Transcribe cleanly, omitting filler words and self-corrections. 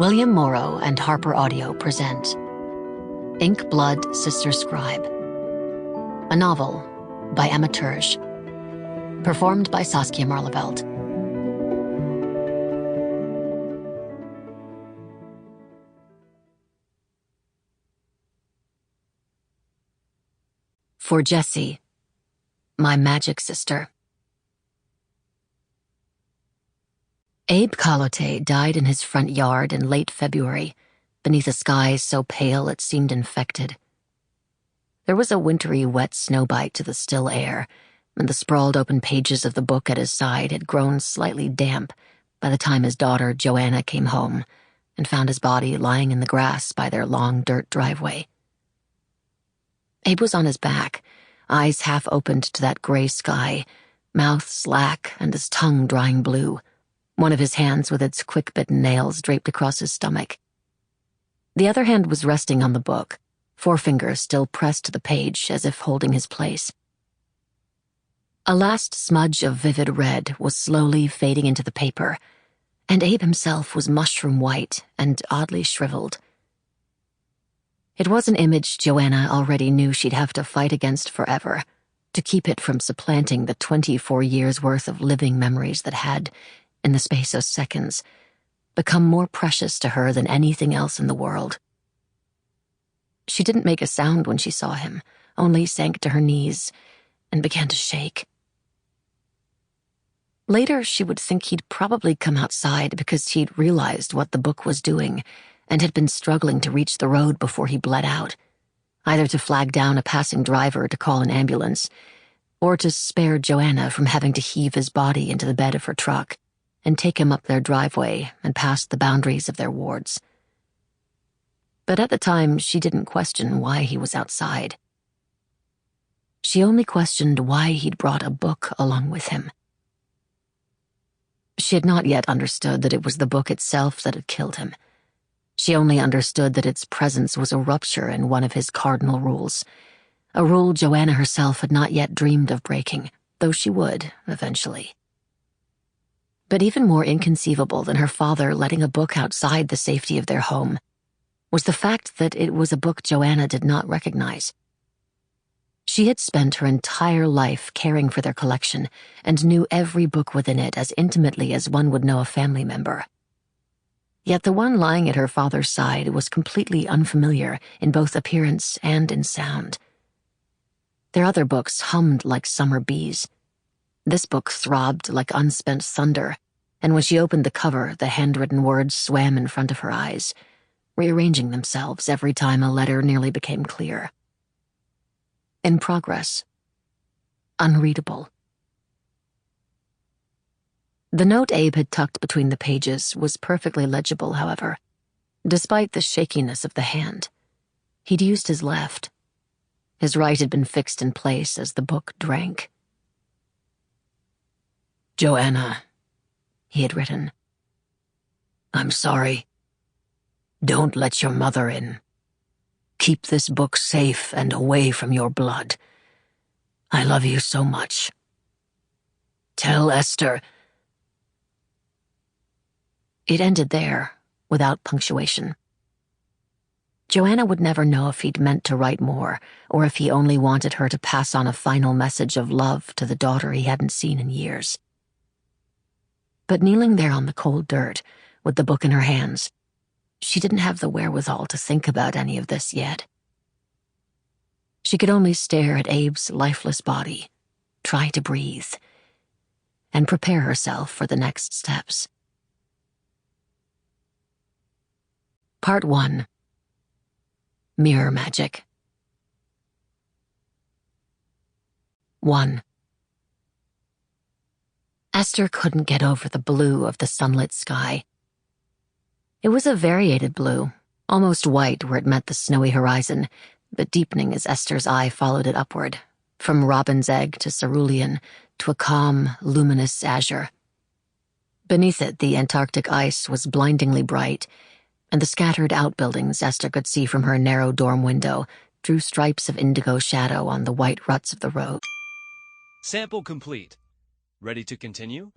William Morrow and HarperAudio present Ink Blood Sister Scribe, a novel by Törzs, performed by Saskia Maarleveld. For Jessie, my magic sister. Abe Calote died in his front yard in late February, beneath a sky so pale it seemed infected. There was a wintry, wet snowbite to the still air, and the sprawled open pages of the book at his side had grown slightly damp by the time his daughter Joanna came home and found his body lying in the grass by their long dirt driveway. Abe was on his back, eyes half opened to that gray sky, mouth slack and his tongue drying blue, one of his hands with its quick-bitten nails draped across his stomach. The other hand was resting on the book, forefinger still pressed to the page as if holding his place. A last smudge of vivid red was slowly fading into the paper, and Abe himself was mushroom white and oddly shriveled. It was an image Joanna already knew she'd have to fight against forever, to keep it from supplanting the 24 years' worth of living memories that had, in the space of seconds, become more precious to her than anything else in the world. She didn't make a sound when she saw him, only sank to her knees and began to shake. Later, she would think he'd probably come outside because he'd realized what the book was doing and had been struggling to reach the road before he bled out, either to flag down a passing driver to call an ambulance, or to spare Joanna from having to heave his body into the bed of her truck and take him up their driveway and past the boundaries of their wards. But at the time, she didn't question why he was outside. She only questioned why he'd brought a book along with him. She had not yet understood that it was the book itself that had killed him. She only understood that its presence was a rupture in one of his cardinal rules, a rule Joanna herself had not yet dreamed of breaking, though she would, eventually. But even more inconceivable than her father letting a book outside the safety of their home was the fact that it was a book Joanna did not recognize. She had spent her entire life caring for their collection and knew every book within it as intimately as one would know a family member. Yet the one lying at her father's side was completely unfamiliar in both appearance and in sound. Their other books hummed like summer bees. This book throbbed like unspent thunder, and when she opened the cover, the handwritten words swam in front of her eyes, rearranging themselves every time a letter nearly became clear. In progress. Unreadable. The note Abe had tucked between the pages was perfectly legible, however, despite the shakiness of the hand. He'd used his left. His right had been fixed in place as the book drank. Joanna, he had written. I'm sorry. Don't let your mother in. Keep this book safe and away from your blood. I love you so much. Tell Esther. It ended there, without punctuation. Joanna would never know if he'd meant to write more, or if he only wanted her to pass on a final message of love to the daughter he hadn't seen in years. But kneeling there on the cold dirt, with the book in her hands, she didn't have the wherewithal to think about any of this yet. She could only stare at Abe's lifeless body, try to breathe, and prepare herself for the next steps. Part 1. Mirror Magic. 1. Esther couldn't get over the blue of the sunlit sky. It was a variated blue, almost white where it met the snowy horizon, but deepening as Esther's eye followed it upward, from robin's egg to cerulean to a calm, luminous azure. Beneath it, the Antarctic ice was blindingly bright, and the scattered outbuildings Esther could see from her narrow dorm window drew stripes of indigo shadow on the white ruts of the road. Sample complete. Ready to continue?